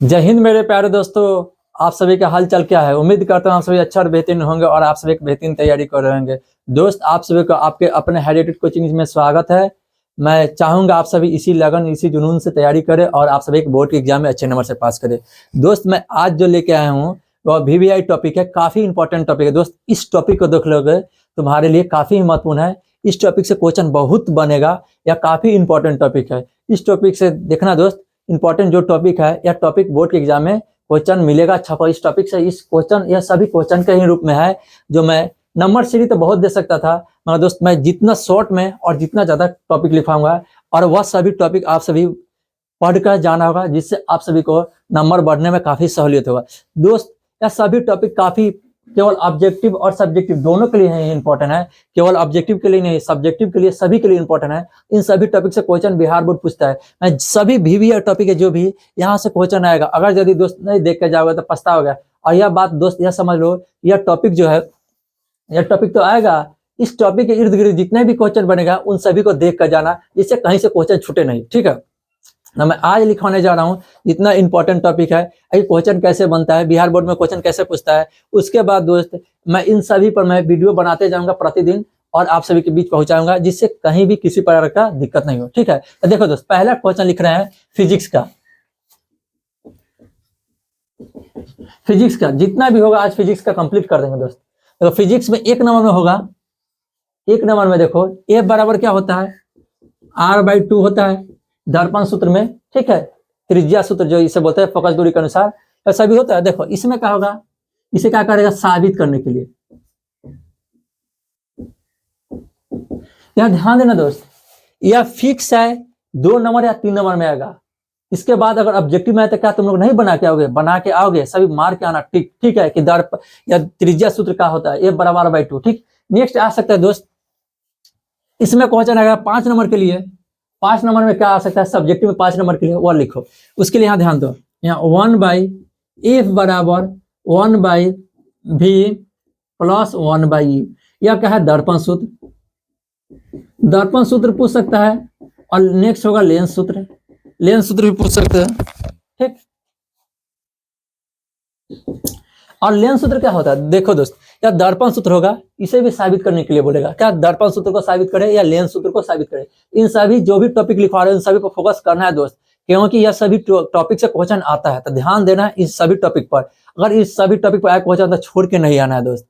जय हिंद मेरे प्यारे दोस्तों। आप सभी का हाल चाल क्या है? उम्मीद करता हूँ आप सभी अच्छा और बेहतरीन होंगे और आप सभी एक बेहतरीन तैयारी कर रहे होंगे। दोस्त, आप सभी को आपके अपने हेरिटेज कोचिंग में स्वागत है। मैं चाहूंगा आप सभी इसी लगन इसी जुनून से तैयारी करें और आप सभी एक बोर्ड के एग्जाम में अच्छे नंबर से पास करें। दोस्त, मैं आज जो लेके आया हूँ वह VVI टॉपिक है। काफी इंपॉर्टेंट टॉपिक है दोस्त। इस टॉपिक को देख लोगे तुम्हारे लिए काफी महत्वपूर्ण है। इस टॉपिक से क्वेश्चन बहुत बनेगा या काफी इंपॉर्टेंट टॉपिक है। इस टॉपिक से देखना दोस्त, इंपॉर्टेंट जो टॉपिक है यह टॉपिक बोर्ड के एग्जाम में क्वेश्चन मिलेगा छपा इस टॉपिक से। इस क्वेश्चन यह सभी क्वेश्चन के ही रूप में है जो मैं नंबर सीरीज तो बहुत दे सकता था, मगर दोस्त मैं जितना शॉर्ट में और जितना ज्यादा टॉपिक लिखाऊंगा और वह सभी टॉपिक आप सभी पढ़कर जाना होगा, जिससे आप सभी को नंबर बढ़ने में काफी सहूलियत होगा। दोस्त, यह सभी टॉपिक काफी केवल ऑब्जेक्टिव और सब्जेक्टिव दोनों के लिए ही इंपॉर्टेंट है। केवल ऑब्जेक्टिव के लिए नहीं, सब्जेक्टिव के लिए, सभी के लिए इंपॉर्टेंट है। इन सभी टॉपिक से क्वेश्चन बिहार बोर्ड पूछता है। मैं सभी VVI टॉपिक है जो भी यहाँ से क्वेश्चन आएगा, अगर यदि दोस्त नहीं देख के जाओगे तो पछताओगे। और यह बात दोस्त यह समझ लो, यह टॉपिक जो है यह टॉपिक तो आएगा, इस टॉपिक के इर्द गिर्द जितने भी क्वेश्चन बनेगा उन सभी को देख कर जाना, जिससे कहीं से क्वेश्चन छूटे नहीं। ठीक है ना? मैं आज लिखवाने जा रहा हूँ इतना इंपॉर्टेंट टॉपिक है, क्वेश्चन कैसे बनता है, बिहार बोर्ड में क्वेश्चन कैसे पूछता है। उसके बाद दोस्त मैं इन सभी पर मैं वीडियो बनाते जाऊंगा प्रतिदिन और आप सभी के बीच पहुंचाऊंगा, जिससे कहीं भी किसी प्रकार का दिक्कत नहीं हो। ठीक है, तो देखो दोस्त, पहला क्वेश्चन लिख रहे हैं फिजिक्स का। फिजिक्स का जितना भी होगा आज फिजिक्स का कंप्लीट कर देंगे दोस्त। तो फिजिक्स में एक नंबर में होगा, एक नंबर में देखो ए बराबर क्या होता है, R/2 होता है दर्पण सूत्र में। ठीक है, त्रिज्या सूत्र जो इसे बोलते हैं फोकस दूरी के अनुसार, ऐसा भी होता है। देखो इसमें क्या होगा, इसे क्या करेगा, साबित करने के लिए। यह ध्यान देना दोस्त, यह फिक्स है 2 नंबर या 3 नंबर में आएगा। इसके बाद अगर ऑब्जेक्टिव में आए तो क्या तुम लोग नहीं बना के आओगे? बना के आओगे, सभी मार के आना। ठीक ठीक है कि दर्प या त्रिज्या सूत्र क्या होता है, A बराबर R/2। ठीक, नेक्स्ट आ सकता है दोस्त, इसमें क्वेश्चन आएगा 5 नंबर के लिए। 5 नंबर में क्या आ सकता है, सब्जेक्टिव में 5 नंबर के लिए वह लिखो। उसके लिए यहाँ ध्यान दो, यहाँ 1/F बराबर 1/V प्लस 1/U। यह क्या है, दर्पण सूत्र। दर्पण सूत्र पूछ सकता है और नेक्स्ट होगा लेंस सूत्र। लेंस सूत्र भी पूछ सकते हैं। ठीक, और लेंस सूत्र क्या होता है, देखो दोस्त, या दर्पण सूत्र होगा, इसे भी साबित करने के लिए बोलेगा। क्या दर्पण सूत्र को साबित करे या लेंस सूत्र को साबित करे? इन सभी जो भी टॉपिक लिखवा रहे हैं उन सभी पर फोकस करना है दोस्त, क्योंकि यह सभी टॉपिक से क्वेश्चन आता है। तो ध्यान देना है इस सभी टॉपिक पर। अगर इस सभी टॉपिक पर आया क्वेश्चन तो छोड़ के नहीं आना है दोस्त।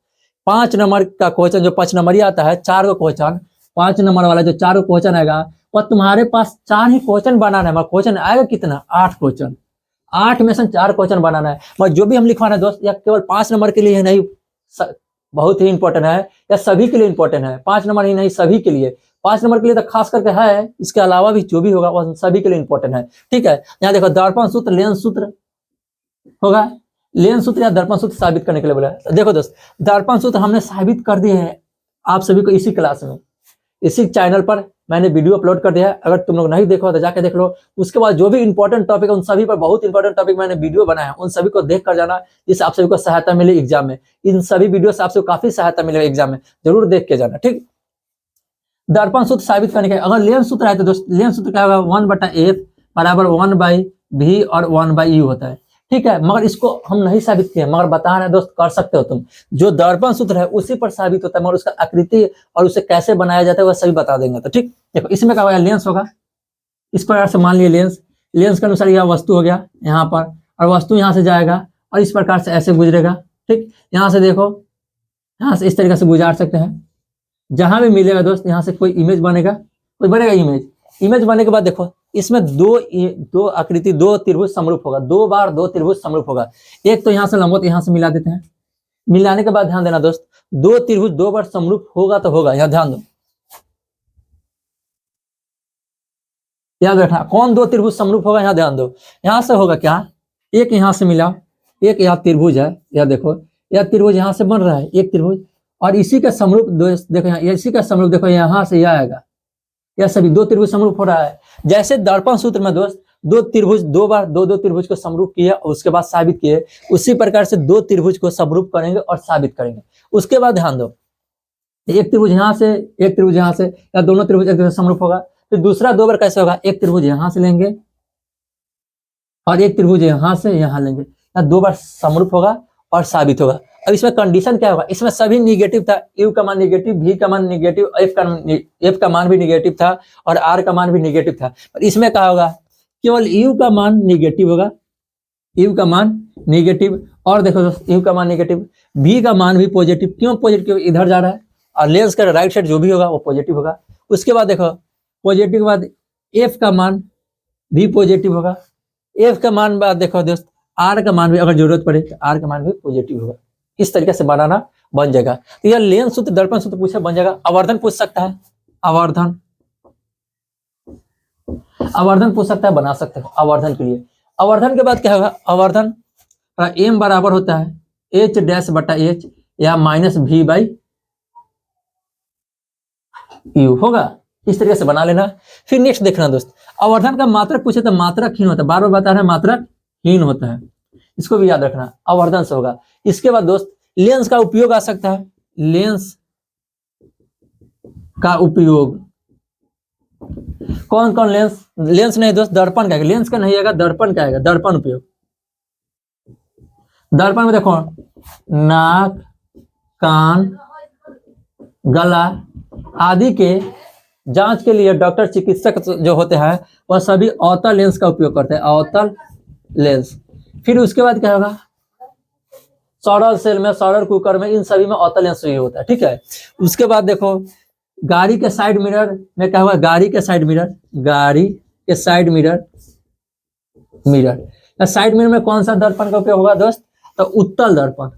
5 नंबर का क्वेश्चन जो 5 नंबर ही आता है, 4 को क्वेश्चन, 5 नंबर वाला जो 4 को क्वेश्चन आएगा वह तुम्हारे पास 4 ही क्वेश्चन बनाना है। मगर क्वेश्चन आएगा कितना, 8 क्वेश्चन। 8 में से 4 क्वेश्चन बनाना है। मगर जो भी हम लिखवा रहे हैं दोस्त, यह केवल 5 नंबर के लिए नहीं, बहुत ही इंपॉर्टेंट है, या सभी के लिए इंपॉर्टेंट है। 5 नंबर ही नहीं, सभी के लिए। 5 नंबर के लिए तो खास करके है, इसके अलावा भी जो भी होगा वह सभी के लिए इंपॉर्टेंट है। ठीक है, यहाँ देखो दर्पण सूत्र, लेंस सूत्र होगा। लेंस सूत्र या दर्पण सूत्र साबित करने के लिए बोला है। देखो दोस्त, दर्पण सूत्र हमने साबित कर दिए हैं आप सभी को इसी क्लास में, इसी चैनल पर मैंने वीडियो अपलोड कर दिया है। अगर तुम लोग नहीं देखो तो जाके देख लो। उसके बाद जो भी इंपॉर्टेंट टॉपिक है उन सभी पर, बहुत इंपॉर्टेंट टॉपिक मैंने वीडियो बनाया है, उन सभी को देख कर जाना, जिससे आप सभी को सहायता मिले एग्जाम में। इन सभी वीडियो से आपसे काफी सहायता मिलेगा एग्जाम में, जरूर देख के जाना। ठीक, दर्पण सूत्र साबित करने के, अगर लेंस सूत्र है तो दोस्त लेंस सूत्र क्या होगा, 1/F बराबर 1/V और 1/U होता है। ठीक है, मगर इसको हम नहीं साबित किए, मगर बता रहे हैं दोस्त, कर सकते हो तुम। जो दर्पण सूत्र है उसी पर साबित होता है, मगर उसका आकृति और उसे कैसे बनाया जाता है वह सभी बता देंगे। तो ठीक, देखो इसमें क्या होगा, लेंस होगा। इस प्रकार से मान लिया लेंस, लेंस के अनुसार यह वस्तु हो गया यहाँ पर, और वस्तु यहाँ से जाएगा और इस प्रकार से ऐसे गुजरेगा। ठीक, यहाँ से देखो, यहाँ से इस तरीके से गुजार सकते हैं। जहां भी मिलेगा दोस्त, यहाँ से कोई इमेज बनेगा, कोई बनेगा इमेज। इमेज बनने के बाद देखो इसमें दो आकृति, 2 त्रिभुज समरूप होगा। 2 बार 2 त्रिभुज समरूप होगा। एक तो यहाँ से लंबवत यहाँ से मिला देते हैं। मिलाने के बाद ध्यान देना दोस्त, 2 त्रिभुज 2 बार समरूप होगा तो होगा, यहाँ ध्यान दो, याद रखना कौन 2 त्रिभुज समरूप होगा, यहाँ ध्यान दो। यहाँ से होगा क्या, एक यहाँ से मिला, एक यहाँ त्रिभुज है, यह देखो यह त्रिभुज यहाँ से बन रहा है, एक त्रिभुज, और इसी का समरूप देखो यहाँ, इसी का समरूप देखो यहाँ से यह आएगा। यह सभी 2 त्रिभुज समरूप हो रहा है। जैसे दर्पण सूत्र में दोस्त 2 त्रिभुज 2 बार 2 त्रिभुज को समरूप किए और उसके बाद साबित किए, उसी प्रकार से 2 त्रिभुज को समरूप करेंगे और साबित करेंगे। उसके बाद ध्यान दो, एक त्रिभुज यहाँ से, एक त्रिभुज यहाँ से, या दोनों त्रिभुज एक दूसरे समरूप होगा। फिर दूसरा 2 बार कैसे होगा, एक त्रिभुज यहाँ से लेंगे और एक त्रिभुज यहाँ से यहाँ लेंगे, यहाँ 2 बार समरूप होगा और साबित होगा। अब इसमें कंडीशन क्या होगा, इसमें सभी निगेटिव था, यू का मान निगेटिव, भी का मान निगेटिव, एफ का मान भी निगेटिव था और आर का मान भी निगेटिव था। पर इसमें क्या होगा, केवल यू का मान निगेटिव होगा, यू का मान निगेटिव। और देखो दोस्त, यू का मान निगेटिव, बी का मान भी पॉजिटिव। क्यों पॉजिटिव, इधर जा रहा है और लेंस का राइट साइड जो भी होगा वो पॉजिटिव होगा। उसके बाद देखो पॉजिटिव के बाद एफ का मान भी पॉजिटिव होगा, एफ का मान बाद देखो दोस्त आर का मान भी अगर जरूरत पड़े तो आर का मान भी पॉजिटिव होगा। इस तरीके से बनाना बन जाएगा। तो यह लेंस सूत्र दर्पण सूत्र पूछे बन जाएगा। आवर्धन पूछ सकता है, आवर्धन पूछ सकता है, बना सकते हो आवर्धन के लिए। आवर्धन के बाद क्या होगा, आवर्धन एम बराबर होता है एच डैश बटा एच या माइनस भी बाई यू होगा। इस तरीके से बना लेना। फिर नेक्स्ट देखना दोस्त, आवर्धन का मात्रक पूछे तो मात्रक हीन होता है, बार बार बता रहे हैं मात्रक हीन होता है, इसको भी याद रखना, आवर्धन से होगा। इसके बाद दोस्त लेंस का उपयोग आ सकता है, लेंस का उपयोग कौन कौन, लेंस नहीं दोस्त दर्पण का, लेंस का नहीं आएगा दर्पण का आएगा, दर्पण उपयोग। दर्पण में देखो नाक, कान, गला आदि के जांच के लिए डॉक्टर चिकित्सक जो होते हैं वह सभी अवतल लेंस का उपयोग करते हैं, अवतल लेंस। फिर उसके बाद क्या होगा, सौरल सेल में, सौरल कुकर में, इन सभी में अवतल लेंस ही होता है, ठीक है। उसके बाद देखो गाड़ी के साइड मिरर में क्या होगा, गाड़ी के साइड मिरर, गाड़ी के साइड मिरर, साइड मिरर में कौन सा दर्पण का उपयोग होगा दोस्त, तो उत्तल दर्पण।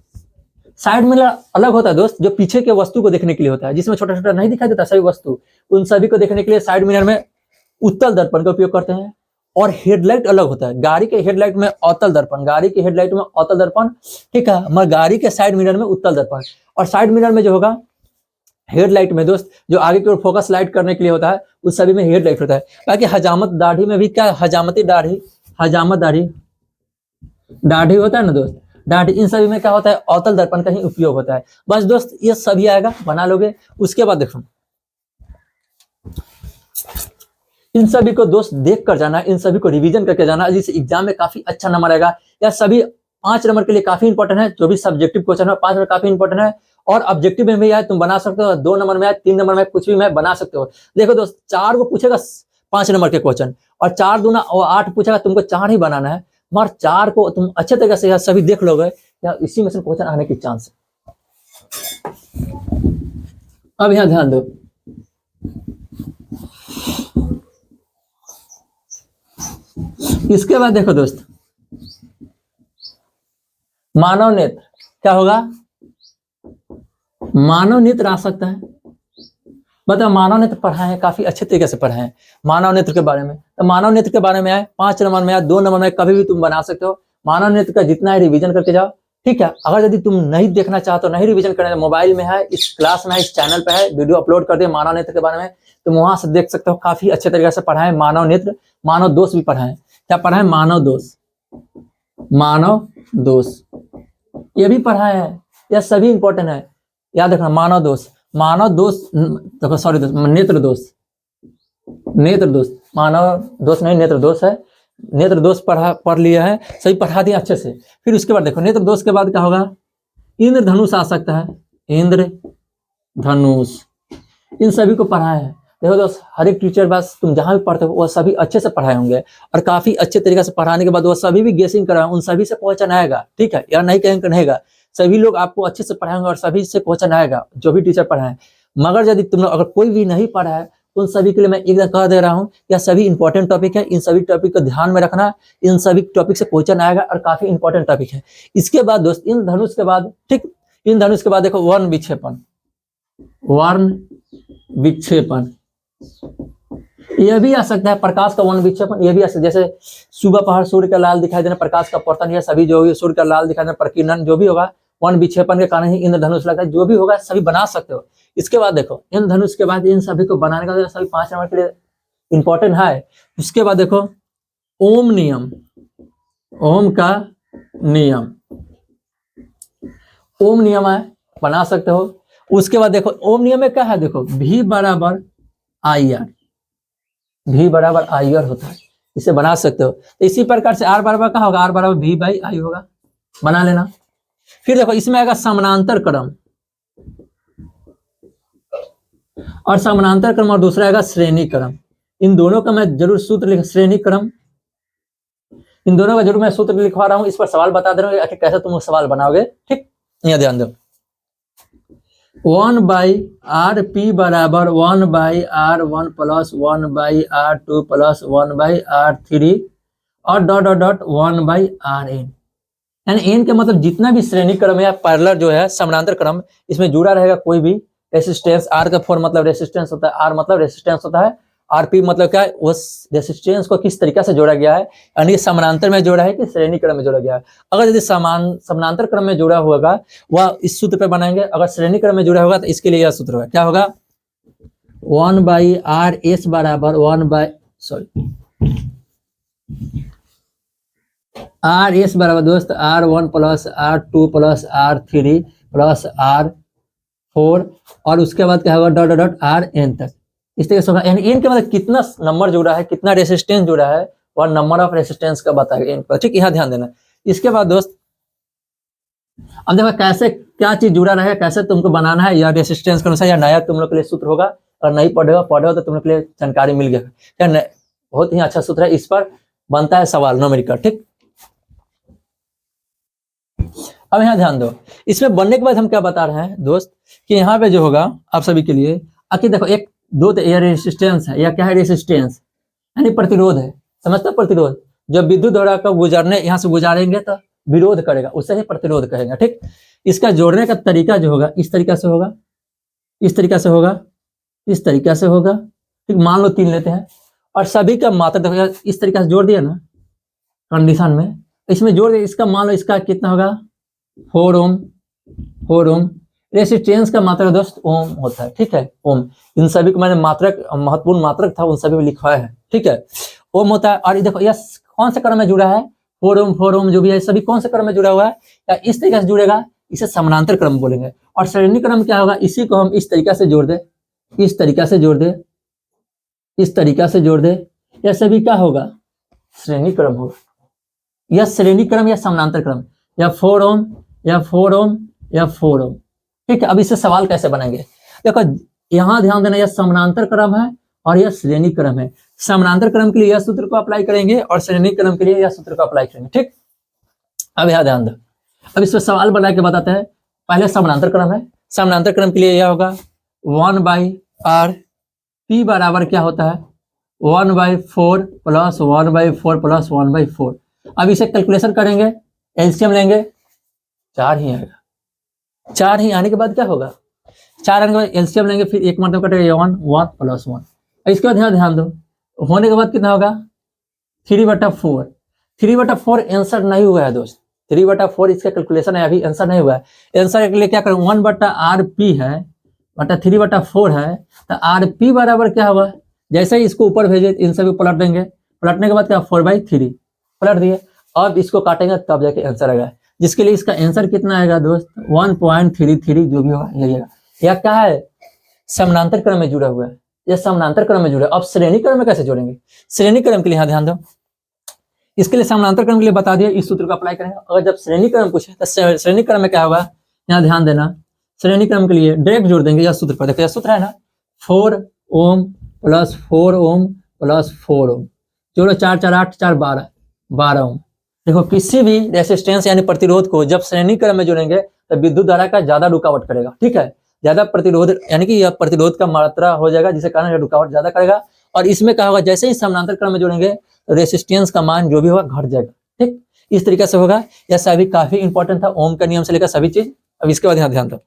साइड मिरर अलग होता है दोस्त, जो पीछे के वस्तु को देखने के लिए होता है, जिसमें छोटा छोटा नहीं दिखाई देता सभी वस्तु, उन सभी को देखने के लिए साइड मिरर में उत्तल दर्पण का उपयोग करते हैं। और हेडलाइट अलग होता है, गाड़ी के हेडलाइट में अवतल दर्पण, गाड़ी के हेडलाइट में अवतल दर्पण, ठीक है, मगर गाड़ी के साइड मिरर में उत्तल दर्पण। और साइड मिरर में जो होगा हेडलाइट में दोस्त, जो आगे की ओर फोकस लाइट करने के लिए होता है, उस सभी में हेडलाइट होता है। बाकी हजामत दाढ़ी में भी क्या, हजामती दाढ़ी, हजामत दाढ़ी होता है ना दोस्त, दाढ़ी, इन सभी में क्या होता है, अवतल दर्पण का ही उपयोग होता है। बस दोस्त ये सभी आएगा, बना लोगे। उसके बाद देखो इन सभी को दोस्त देख कर जाना, इन सभी को रिवीजन करके जाना, जिससे एग्जाम में काफी अच्छा नंबर आएगा। यह सभी 5 नंबर के लिए काफी इंपॉर्टेंट है, जो भी सब्जेक्टिव क्वेश्चन है 5 नंबर काफी इंपॉर्टेंट है। और ऑब्जेक्टिव में भी आए तुम बना सकते हो, 2 नंबर में आए, 3 नंबर में, कुछ भी में बना सकते हो। देखो दोस्त 4 को पूछेगा 5 नंबर के क्वेश्चन, और 4 दूना 8 पूछेगा, तुमको 4 ही बनाना है, मगर 4 को तुम अच्छे तरीके से यह सभी देख लोगे, या इसी में से क्वेश्चन आने की चांस है। अब यहां ध्यान दो, इसके बाद देखो दोस्त मानव नेत्र क्या होगा, मानव नेत्र आ सकता है। मतलब मानव नेत्र पढ़ाए हैं, काफी अच्छे तरीके से पढ़ाए हैं मानव नेत्र के बारे में। तो मानव नेत्र के बारे में आए 5 नंबर में आए, 2 नंबर में, कभी भी तुम बना सकते हो। मानव नेत्र का जितना है रिवीजन करके जाओ, ठीक है। अगर यदि तुम नहीं देखना चाहते हो, नहीं रिवीजन करना, मोबाइल में है, इस क्लास में है, इस चैनल पे है, वीडियो अपलोड कर दिया मानव नेत्र के बारे में, तुम वहां से देख सकते हो। काफी अच्छे तरीके से पढ़ाए मानव नेत्र। मानव दोष भी पढ़ाए, क्या पढ़ाए, मानव दोष, मानव दोष ये भी पढ़ाए हैं, यह सभी इंपॉर्टेंट है, याद रखना। मानव दोष, मानव दोष, देखो सॉरी दोस्त, नेत्र दोष, नेत्र दोष, मानव दोष नहीं, नेत्र दोष है। नेत्र दोष पढ़ लिया है, सही पढ़ा दिया अच्छे से। फिर उसके बाद देखो नेत्र दोष के बाद क्या होगा, इंद्रधनुष आ सकता है, इंद्रधनुष, इन सभी को पढ़ाया है। देखो दोस्त हर एक टीचर बस तुम जहां भी पढ़ते हो वह सभी अच्छे से पढ़ाए होंगे, और काफी अच्छे तरीके से पढ़ाने के बाद वह सभी भी गेसिंग कराए, उन सभी से क्वेश्चन आएगा, ठीक है, या नहीं कहेंगे रहेगा, सभी लोग आपको अच्छे से पढ़ाएंगे और सभी से क्वेश्चन आएगा, जो भी टीचर पढ़ाए। मगर यदि तुम लोग अगर कोई भी नहीं पढ़ा है, उन सभी के लिए मैं एकदम कह दे रहा हूँ, यह सभी इंपॉर्टेंट टॉपिक है, इन सभी टॉपिक को ध्यान में रखना, इन सभी टॉपिक से क्वेश्चन आएगा और काफी इंपॉर्टेंट टॉपिक है। इसके बाद दोस्त इन धनुष के बाद, ठीक, इन धनुष के बाद देखो वर्ण विक्षेपण, वर्ण विक्षेपण यह भी आ सकता है, प्रकाश का वर्ण विक्षेपण यह भी आ सकता है। जैसे सुबह पहर सूर्य का लाल दिखाई देना, प्रकाश का पतन, यह सभी जो सूर्य का लाल दिखाई देना, प्रकीर्णन जो भी होगा, वर्ण विक्षेपण के कारण ही इंद्रधनुष लगता है, जो भी होगा सभी बना सकते हो। इसके बाद देखो इंद्रधनुष के बाद इन सभी को बनाने का सभी 5 नंबर के लिए इंपॉर्टेंट है। उसके बाद देखो ओम नियम, ओम का नियम, ओम नियम है, बना सकते हो। उसके बाद देखो ओम नियम में क्या है, देखो V बराबर आई आर, V बराबर आई आर होता है, इसे बना सकते हो। तो इसी प्रकार से r बराबर क्या होगा, r बराबर v बाई आई होगा, बना लेना। फिर देखो इसमें आएगा समानांतर क्रम, और समानांतर क्रम, और दूसरा आएगा श्रेणी क्रम। इन दोनों का मैं जरूर सूत्र लिख, श्रेणी क्रम, इन दोनों का जरूर मैं सूत्र लिखवा रहा हूं, इस पर सवाल बता दे रहा हूँ कैसे तुम सवाल बनाओगे। ठीक, यहाँ ध्यान दो। 1/rp बराबर 1/r1 plus 1/r2 plus 1/r3 और डॉट डॉट डॉट 1/rn, यानी n के मतलब जितना भी श्रेणी क्रम या पैरेलल जो है समानांतर क्रम, इसमें जुड़ा रहेगा कोई भी रेसिस्टेंस। r का 4 मतलब रेसिस्टेंस होता है, r मतलब रेसिस्टेंस होता है, rp मतलब क्या है, उस रेसिस्टेंस को किस तरीके से जोड़ा गया है, यानी समानांतर में जोड़ा है कि श्रेणी क्रम में जोड़ा गया है। अगर यदि समानांतर क्रम में जुड़ा होगा वह इस सूत्र पे बनाएंगे, अगर श्रेणी क्रम में जुड़ा होगा तो इसके लिए यह सूत्र होगा, क्या होगा, 1/rs बराबर rs बराबर दोस्त r1 plus r2 plus r3 plus r4 और उसके बाद क्या होगा डॉट डॉट rn तक, इस तरीके से होगा। यानी n के मतलब कितना नंबर जुड़ा है, कितना रेसिस्टेंस जुड़ा है, वह नंबर ऑफ रेसिस्टेंस का बताएगा n पर। ठीक, यहाँ ध्यान देना। इसके बाद दोस्त अब देखो कैसे क्या चीज जुड़ा रहेगा, कैसे तुमको बनाना है, या रेसिस्टेंस के अनुसार या नया तुम लोग के लिए सूत्र होगा। और नहीं पढ़े हो तो तुम लोग के लिए जानकारी मिल गया, क्या बहुत ही अच्छा सूत्र है, इस पर बनता है सवाल न्यूमेरिकल। ठीक, अब यहाँ ध्यान दो, इसमें बनने के बाद हम क्या बता रहे हैं दोस्त कि यहाँ पे जो होगा आप सभी के लिए, आखिर देखो एक दो तो एयर रेसिस्टेंस है, या क्या है, रेसिस्टेंस यानी प्रतिरोध है, समझते हो, प्रतिरोध। जब विद्युत धारा का गुजरने यहाँ से गुजारेंगे तो विरोध करेगा, उससे ही प्रतिरोध कहेगा। ठीक, इसका जोड़ने का तरीका जो होगा इस तरीका से होगा, इस तरीका से होगा, इस तरीका से होगा। ठीक, मान लो 3 लेते हैं और सभी का मात्रा देखो इस तरीके से जोड़ दिया ना कंडीशन में, इसमें जोड़ दिया, इसका मान लो इसका कितना होगा 4 ओम। रेसिस्टेंस का मात्रक दोस्त ओम होता है। ठीक है, ओम, इन सभी को मैंने मात्रक महत्वपूर्ण मात्रक था उन सभी में लिखवाया है। ठीक है, ओम होता है। और देखो यह कौन से क्रम में जुड़ा है, 4 ओम जो भी है सभी कौन से क्रम में जुड़ा हुआ है, या इस तरीके से जुड़ेगा, इसे समानांतर क्रम बोलेंगे। और श्रेणी क्रम क्या होगा, इसी को हम इस तरीका से जोड़ दे, इस तरीका से जोड़ दे, इस तरीका से जोड़ दे, यह सभी क्या होगा, श्रेणी क्रम होगा। यह श्रेणी क्रम या समानांतर क्रम, या 4 ओम या 4 ओम या 4 ओम। ठीक है, अब इससे सवाल कैसे बनाएंगे, देखो यहां ध्यान देना, यह समानांतर क्रम है और यह श्रेणी क्रम है। समानांतर क्रम के लिए यह सूत्र को अप्लाई करेंगे और श्रेणी क्रम के लिए यह सूत्र को अप्लाई करेंगे। ठीक, अब यह ध्यान दो, अब इस पर सवाल बना के बताते हैं। पहले समानांतर क्रम है, समानांतर क्रम के लिए यह होगा 1/r, p बराबर क्या होता है 1/4 प्लस 1/4 प्लस 1/4। अब इसे कैलकुलेशन करेंगे, एलसीएम लेंगे, 4 ही आएगा। 4 ही आने के बाद क्या होगा, 4 आने के बाद एलसीएम लेंगे, फिर एक मतलब कटेगा 1 प्लस 1। इसके बाद ध्यान दो, होने के बाद कितना होगा 3/4। 3/4 आंसर नहीं हुआ है दोस्त, 3/4 इसका कैलकुलेशन है, अभी आंसर नहीं हुआ है। आंसर के लिए क्या करें, 1/rp है बटा 3/4 है, तो rp बराबर क्या होगा, जैसे ही इसको ऊपर भेजे इन सभी पलट देंगे, पलटने के बाद क्या 4/3 पलट दिए। अब इसको काटेंगे तब जाके आंसर आएगा, जिसके लिए इसका आंसर कितना आएगा दोस्त 1.33 जो भी होगा यही आएगा। यह क्या है, समानांतर क्रम में जुड़ा हुआ है, यह समानांतर क्रम में जुड़ा है। अब श्रेणी क्रम में कैसे जोड़ेंगे, श्रेणी क्रम के लिए यहाँ ध्यान दो, इसके लिए समानांतर क्रम के लिए बता दिया, इस सूत्र को अप्लाई करेंगे। अगर जब श्रेणी क्रम पूछे तो श्रेणी क्रम में क्या होगा, यहाँ ध्यान देना, श्रेणी क्रम के लिए डायरेक्ट जोड़ देंगे यह सूत्र पर। देखो यह सूत्र है ना 4 ओम प्लस 4 ओम प्लस 4 ओम, जोड़ो 4 4 8 4 12 ओम। देखो किसी भी रेसिस्टेंस यानी प्रतिरोध को जब श्रेणी क्रम में जोड़ेंगे तो विद्युत धारा का ज्यादा रुकावट करेगा। ठीक है, ज्यादा प्रतिरोध यानी कि यह प्रतिरोध का मात्रा हो जाएगा, जिसके कारण यह रुकावट ज्यादा करेगा। और इसमें क्या होगा, जैसे ही समानांतर क्रम में जोड़ेंगे तो रेसिस्टेंस का मान जो भी होगा घट जाएगा। ठीक, इस तरीके से होगा। यह सभी काफी इंपॉर्टेंट था, ओम का नियम से लेकर सभी चीज। अब इसके बाद यहाँ ध्यान दो,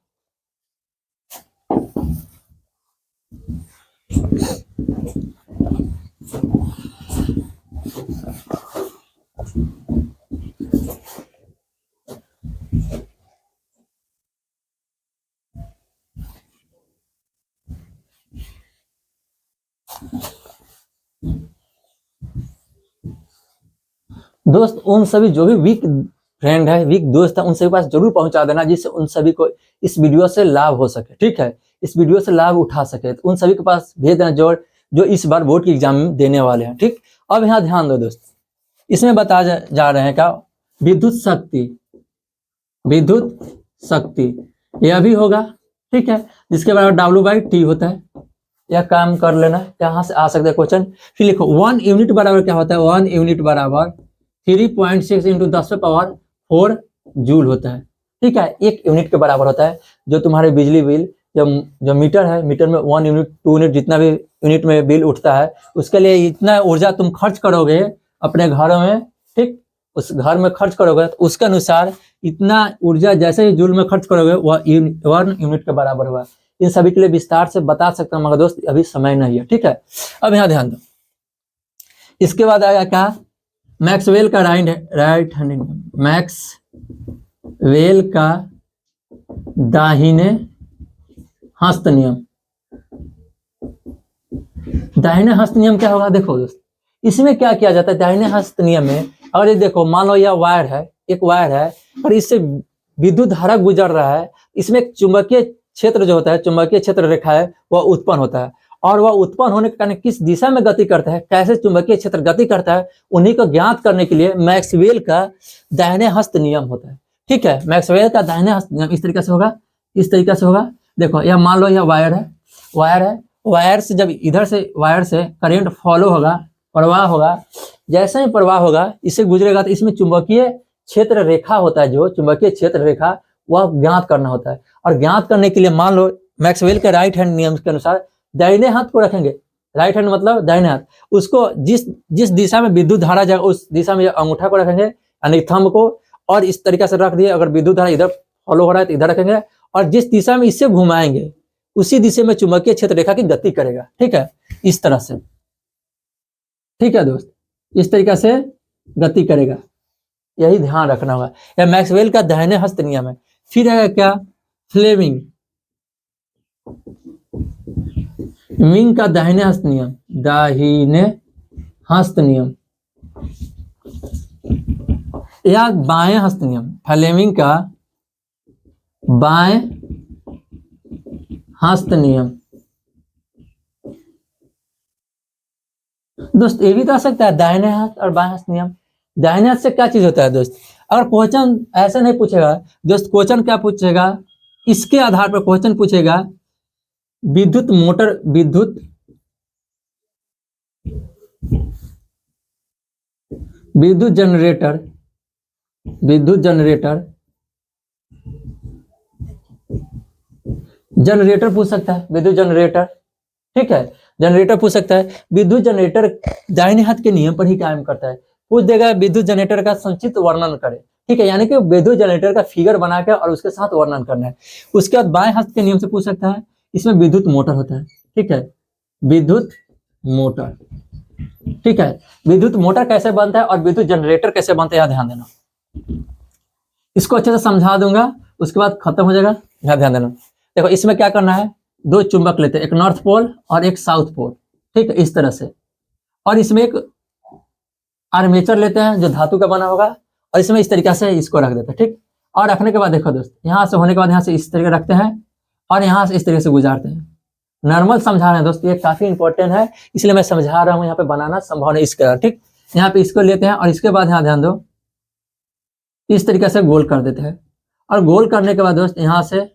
दोस्त उन सभी जो भी वीक फ्रेंड है, वीक दोस्त है, उन सभी पास जरूर पहुंचा देना, जिससे उन सभी को इस वीडियो से लाभ हो सके। ठीक है, इस वीडियो से लाभ उठा सके, तो उन सभी के पास भेज देना जो इस बार बोर्ड की एग्जाम देने वाले हैं। ठीक, अब यहाँ ध्यान दो दोस्त, इसमें बताया जा रहे हैं क्या, विद्युत शक्ति यह भी होगा, ठीक है, जिसके बराबर W/T होता है। यह काम कर लेना, यहाँ से आ सकता है क्वेश्चन। फिर लिखो 1 यूनिट बराबर क्या होता है, 1 यूनिट बराबर 3.6 × 10⁴ जूल होता है, ठीक है। 1 यूनिट के बराबर होता है। जो तुम्हारे बिजली बिल जो मीटर है, मीटर में 1 यूनिट 2 यूनिट जितना भी यूनिट में बिल उठता है, उसके लिए इतना ऊर्जा तुम खर्च करोगे अपने घरों में, ठीक, उस घर में खर्च करोगे तो उसके अनुसार इतना ऊर्जा जैसे ही जूल में खर्च करोगे वह 1 यूनिट के बराबर हुआ। इन सभी के लिए विस्तार से बता सकता हूँ मगर दोस्त अभी समय नहीं है, ठीक है। अब यहाँ ध्यान दो, इसके बाद आएगा क्या, मैक्सवेल का राइट हैंड नियम, मैक्सवेल का दाहिने हस्त नियम। दाहिने हस्त नियम क्या होगा, देखो दोस्त, इसमें क्या किया जाता है दाहिने हस्त नियम में, अगर ये देखो मान लो यह वायर है, एक वायर है और इससे विद्युत धारा गुजर रहा है, इसमें एक चुंबकीय क्षेत्र जो होता है, चुंबकीय क्षेत्र रेखा है, वह उत्पन्न होता है। और वह उत्पन्न होने के कारण किस दिशा में गति करता है, कैसे चुंबकीय क्षेत्र गति करता है, उन्हीं को ज्ञात करने के लिए मैक्सवेल का दाहिने हस्त नियम होता है, ठीक है। मैक्सवेल का दाहिने हस्त नियम इस तरीके से होगा, इस तरीके से होगा। देखो यह मान लो यह वायर है, वायर से जब इधर से वायर से करंट फॉलो होगा, प्रवाह होगा, जैसे ही प्रवाह होगा इससे गुजरेगा तो इसमें चुंबकीय क्षेत्र रेखा होता है, जो चुंबकीय क्षेत्र रेखा वह ज्ञात करना होता है। और ज्ञात करने के लिए मान लो मैक्सवेल के राइट हैंड नियम के अनुसार दाहिने हाथ को रखेंगे, राइट हैंड मतलब दाहिने हाथ, उसको जिस दिशा में विद्युत धारा जाएगा उस दिशा में अंगूठा को रखेंगे यानी थंब को, और इस तरीके से रख दिए। अगर विद्युत धारा इधर फॉलो हो रहा है तो इधर रखेंगे, और जिस दिशा में इससे घुमाएंगे उसी दिशा में चुंबकीय क्षेत्र रेखा की गति करेगा, ठीक है, इस तरह से, ठीक है दोस्त, इस तरीके से गति करेगा, यही ध्यान रखना होगा। यह मैक्सवेल का दाहिने हस्त नियम है। फिर है क्या, फ्लेमिंग का दाहिने हस्त नियम, दाहिने हस्त नियम या बाएं हस्त नियम, फ्लेमिंग का बाएं हस्त नियम। दोस्त ये भी तो आ सकता है दाहिने हाथ और बाएं हस्त नियम। दाहिने हाथ से क्या चीज होता है दोस्त, अगर क्वेश्चन ऐसे नहीं पूछेगा दोस्त, क्वेश्चन क्या पूछेगा, इसके आधार पर क्वेश्चन पूछेगा विद्युत जनरेटर पूछ सकता है, विद्युत जनरेटर, ठीक है, जनरेटर पूछ सकता है। विद्युत जनरेटर दाहिने हाथ के नियम पर ही काम करता है। पूछ देगा विद्युत जनरेटर का संक्षिप्त वर्णन करे, ठीक है, यानी कि विद्युत जनरेटर का फिगर बनाकर और उसके साथ वर्णन करना है। उसके बाद बाएं हाथ के नियम से पूछ सकता है, इसमें विद्युत मोटर होता है, ठीक है, विद्युत मोटर, ठीक है, विद्युत मोटर कैसे बनता है और विद्युत जनरेटर कैसे बनता है, यहाँ ध्यान देना। इसको अच्छे से समझा दूंगा, उसके बाद खत्म हो जाएगा, यहाँ ध्यान देना। देखो इसमें क्या करना है, 2 चुंबक लेते हैं, एक नॉर्थ पोल और एक साउथ पोल, ठीक है, इस तरह से, और इसमें एक आर्मेचर लेते हैं जो धातु का बना होगा, और इसमें इस तरीके से इसको रख देते हैं, ठीक। और रखने के बाद देखो दोस्त, यहाँ से होने के बाद यहाँ से इस तरीके रखते हैं और यहाँ से इस तरीके से गुजारते हैं। नॉर्मल समझा रहे हैं दोस्त, ये काफी इंपॉर्टेंट है, इसलिए मैं समझा रहा हूँ, यहाँ पे बनाना संभव नहीं इसका, ठीक। यहाँ पे इसको लेते हैं और इसके बाद यहाँ ध्यान दो, इस तरीके से गोल कर देते हैं, और गोल करने के बाद दोस्त यहाँ से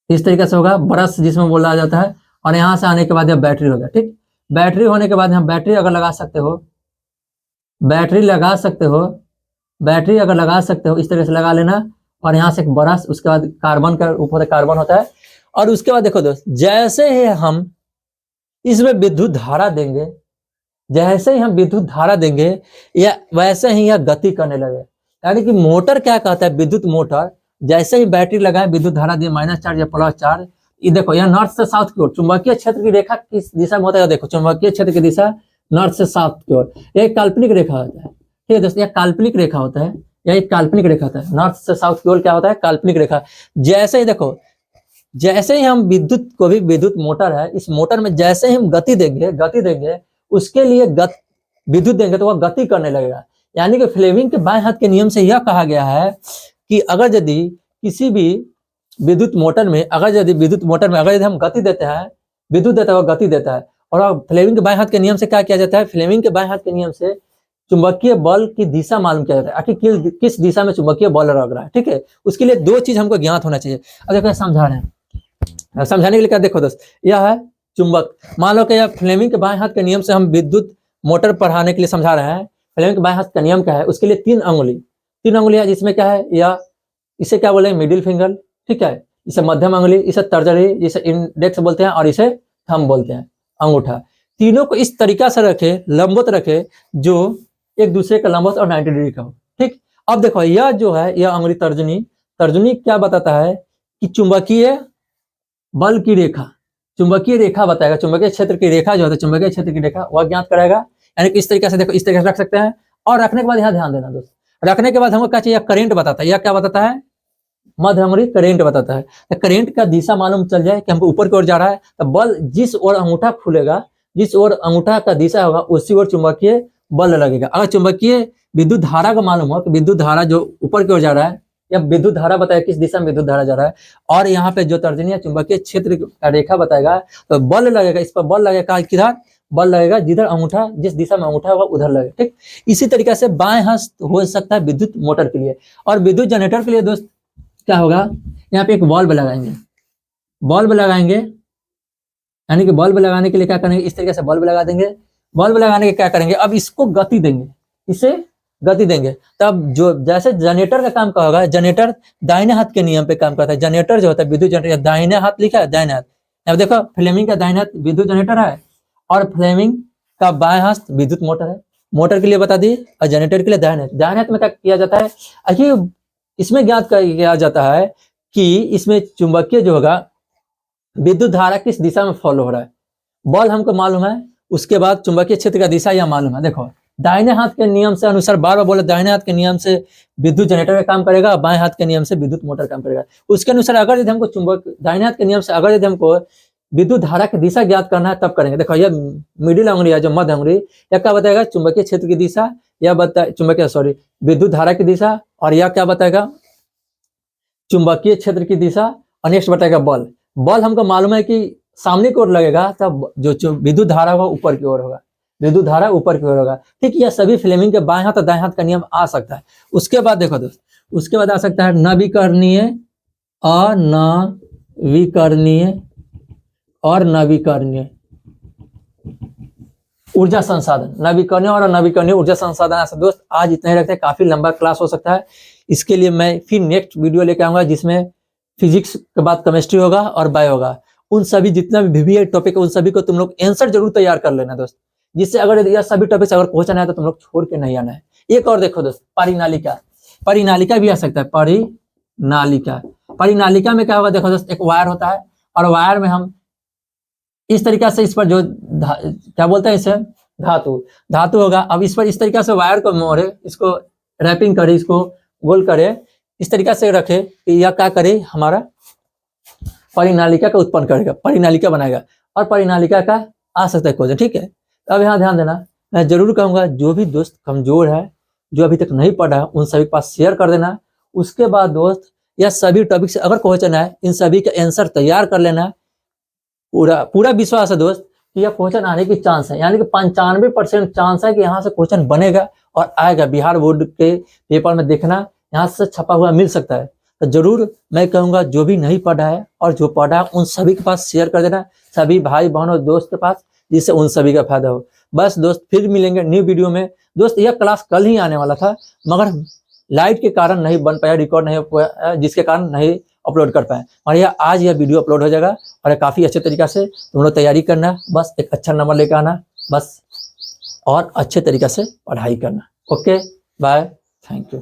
इस तरीके से होगा ब्रश जिसमें बोला जाता है, और यहाँ से आने के बाद यह बैटरी होगा, ठीक। बैटरी होने के बाद यहाँ बैटरी अगर लगा सकते हो, बैटरी अगर लगा सकते हो इस तरह से लगा लेना, और यहाँ से एक ब्रश, उसके बाद कार्बन का ऊपर कार्बन होता है, और उसके बाद देखो दोस्त, जैसे ही हम इसमें विद्युत धारा देंगे, या वैसे ही यह गति करने लगे। यानी कि मोटर क्या कहता है, विद्युत मोटर जैसे ही बैटरी लगाए, विद्युत धारा दिए माइनस चार्ज या प्लस चार्ज, ये देखो यह नॉर्थ से साउथ की ओर, चुंबकीय क्षेत्र की रेखा किस दिशा में होता है, देखो चुंबकीय क्षेत्र की दिशा नॉर्थ से साउथ की ओर, एक काल्पनिक रेखा होता है, ठीक है दोस्तों, यह काल्पनिक रेखा होता है, यह एक काल्पनिक रेखा होता है, नॉर्थ से साउथ की ओर क्या होता है, काल्पनिक रेखा। जैसे ही देखो, जैसे ही हम विद्युत को भी, विद्युत मोटर है, इस मोटर में जैसे ही हम गति देंगे उसके लिए विद्युत देंगे तो वह गति करने लगेगा। यानी कि फ्लेमिंग के बाएं हाथ के नियम से यह कहा गया है कि अगर यदि किसी भी विद्युत मोटर में अगर यदि हम गति देते हैं, विद्युत देता है, वह गति देता है, और फ्लेमिंग के बाएं हाथ के नियम से क्या किया जाता है, फ्लेमिंग के बाएं हाथ के नियम से चुंबकीय बल की दिशा मालूम किया जाता है, आखिर किस दिशा में चुंबकीय बल लग रहा है। ठीक है, उसके लिए दो चीज हमको ज्ञात होना चाहिए। अब देखो समझा रहे हैं, समझाने के लिए क्या, देखो दोस्त, यह है चुंबक। मान लो कि यह फ्लेमिंग के बाएं हाथ के नियम से हम विद्युत मोटर पढ़ाने के लिए समझा रहे हैं। फ्लेमिंग के बाएं हाथ का नियम क्या है, उसके लिए तीन अंगुली है, जिसमें क्या है, या इसे क्या बोले, मिडिल फिंगर। ठीक है, इसे मध्यम अंगुली, इसे तर्जनी, जिसे इंडेक्स बोलते हैं, और इसे थंब बोलते हैं, अंगूठा। तीनों को इस तरीका से रखे, लंबवत रखे, जो एक दूसरे का लंबवत और 90 डिग्री का हो। ठीक, अब देखो यह जो है, यह अंगुली तर्जनी क्या बताता है कि चुंबकीय बल की रेखा, चुंबकीय रेखा बताएगा, चुंबकीय क्षेत्र की रेखा जो होता है, चुंबकीय क्षेत्र की रेखा वह ज्ञात कराएगा। यानी कि इस तरीके से देखो, इस तरीके से रख सकते हैं। और रखने के बाद यहाँ ध्यान देना दोस्त, रखने के बाद हमको क्या चाहिए, करंट बताता है। यह क्या बताता है, मध्य अंगुली करंट बताता है। तो करंट का दिशा मालूम चल जाए कि हमको ऊपर की ओर जा रहा है, तो बल जिस ओर अंगूठा खुलेगा, जिस ओर अंगूठा का दिशा होगा, उसी ओर चुंबकीय बल लगेगा। अगर चुंबकीय विद्युत धारा का मालूम हो कि विद्युत धारा जो ऊपर की ओर जा रहा है, या विद्युत धारा बताएगा किस दिशा में विद्युत धारा जा रहा है, और यहाँ पे जो तर्जनी या चुंबकीय क्षेत्र का रेखा बताएगा, तो बल लगेगा, इस पर बल लगेगा, किधर बल लगेगा, जिधर अंगूठा, जिस दिशा में अंगूठा होगा उधर लगेगा। ठीक, इसी तरीके से बाएं हाथ हो सकता है विद्युत मोटर के लिए। और विद्युत जनरेटर के लिए दोस्त क्या होगा, यहाँ पे एक बल्ब लगाएंगे, यानी कि बल्ब लगाने के लिए क्या करेंगे, इस तरीके से बल्ब लगा देंगे। बल्ब लगाने के क्या करेंगे, अब इसको गति देंगे, इसे गति देंगे। तब जो जैसे जनरेटर का काम क्या होगा, जनरेटर दाहिने हाथ के नियम पे काम करता है। जनरेटर जो होता है विद्युत जनरेटर, दाहिने हाथ लिखा है, दाहिने हाथ। अब देखो फ्लेमिंग का दाहिने हाथ विद्युत जनरेटर है, और फ्लेमिंग का बाएं हाथ विद्युत मोटर है। मोटर के लिए बता दी, और जनरेटर के लिए दाहिने हाथ में क्या किया जाता है, आखिर इसमें ज्ञात किया जाता है कि इसमें चुंबकीय जो होगा, विद्युत धारा किस दिशा में फॉलो हो रहा है, बल हमको मालूम है। उसके बाद चुंबकीय क्षेत्र का दिशा यह मालूम है। देखो दाहिने हाथ के नियम से अनुसार, बार बार बोले, दाहिने हाथ के नियम से विद्युत जनरेटर का काम करेगा, बाएं हाथ के नियम से विद्युत मोटर काम करेगा। उसके अनुसार अगर यदि हमको दाहिने हाथ के नियम से अगर यदि हमको विद्युत धारा की दिशा ज्ञात करना है, तब करेंगे। देखो यह मिडिल अंगुली है, जो मध्य अंगुली, यह क्या बताएगा, चुंबकीय क्षेत्र की दिशा, यह विद्युत धारा की दिशा, और यह क्या बताएगा, चुंबकीय क्षेत्र की दिशा। और नेक्स्ट बताएगा बल हमको मालूम है कि सामने की ओर लगेगा, तब जो विद्युत धारा होगा ऊपर की ओर होगा, विद्युत धारा ऊपर की ओर होगा। ठीक, यह सभी फ्लेमिंग के बाएं हाथ और दाएं हाथ का नियम आ सकता है। उसके बाद देखो दोस्त, उसके बाद आ सकता है नवीकरणीय, अनवीकरणीय और नवीकरणीय ऊर्जा संसाधन। नवीकरणीय और अनवीकरणीय ऊर्जा संसाधन। ऐसा दोस्त आज इतना ही रखते हैं, काफी लंबा क्लास हो सकता है। इसके लिए मैं फिर नेक्स्ट वीडियो लेके आऊंगा, जिसमें फिजिक्स के बाद केमिस्ट्री होगा और बायो होगा। उन सभी जितना भी VVI टॉपिक है, उन सभी को तुम लोग आंसर जरूर तैयार कर लेना दोस्त, जिससे अगर यह सभी टॉपिक्स अगर क्वेश्चन आया तो तुम लोग छोड़ के नहीं आना है। एक और देखो दोस्त, परिनालिका भी आ सकता है। परिनालिका में क्या होगा, देखो दोस्त, एक वायर होता है, और वायर में हम इस तरीका से, इस पर जो क्या बोलते हैं, इसे धातु होगा। अब इस पर इस तरीका से वायर को मोड़े, इसको रैपिंग करे, इसको गोल करे, इस तरीका से रखे कि यह क्या करे, हमारा परिनालिका का उत्पन्न करेगा, परिनालिका बनाएगा, और परिनालिका का आ सकता है क्वेश्चन। ठीक है, अब यहाँ ध्यान देना, मैं जरूर कहूंगा जो भी दोस्त कमजोर है, जो अभी तक नहीं पढ़ा है, उन सभी के पास शेयर कर देना। उसके बाद दोस्त, यह सभी टॉपिक से अगर क्वेश्चन है, इन सभी का आंसर तैयार कर लेना। पूरा विश्वास है दोस्त कि यह क्वेश्चन आने की चांस है, यानी कि 95% चांस है कि यहाँ से क्वेश्चन बनेगा और आएगा। बिहार बोर्ड के पेपर में देखना, यहाँ से छपा हुआ मिल सकता है। तो जरूर मैं कहूंगा जो भी नहीं पढ़ा है और जो पढ़ा है, उन सभी के पास शेयर कर देना, सभी भाई बहन और दोस्त के पास, जिससे उन सभी का फायदा हो। बस दोस्त, फिर मिलेंगे न्यू वीडियो में। दोस्त यह क्लास कल ही आने वाला था, मगर लाइट के कारण नहीं बन पाया, रिकॉर्ड नहीं हो पाया, जिसके कारण नहीं अपलोड कर पाए। और आज यह वीडियो अपलोड हो जाएगा, और काफी अच्छे तरीका से तुम लोग तैयारी करना। बस एक अच्छा नंबर लेकर आना बस, और अच्छे तरीके से पढ़ाई करना। Okay, bye, thank you.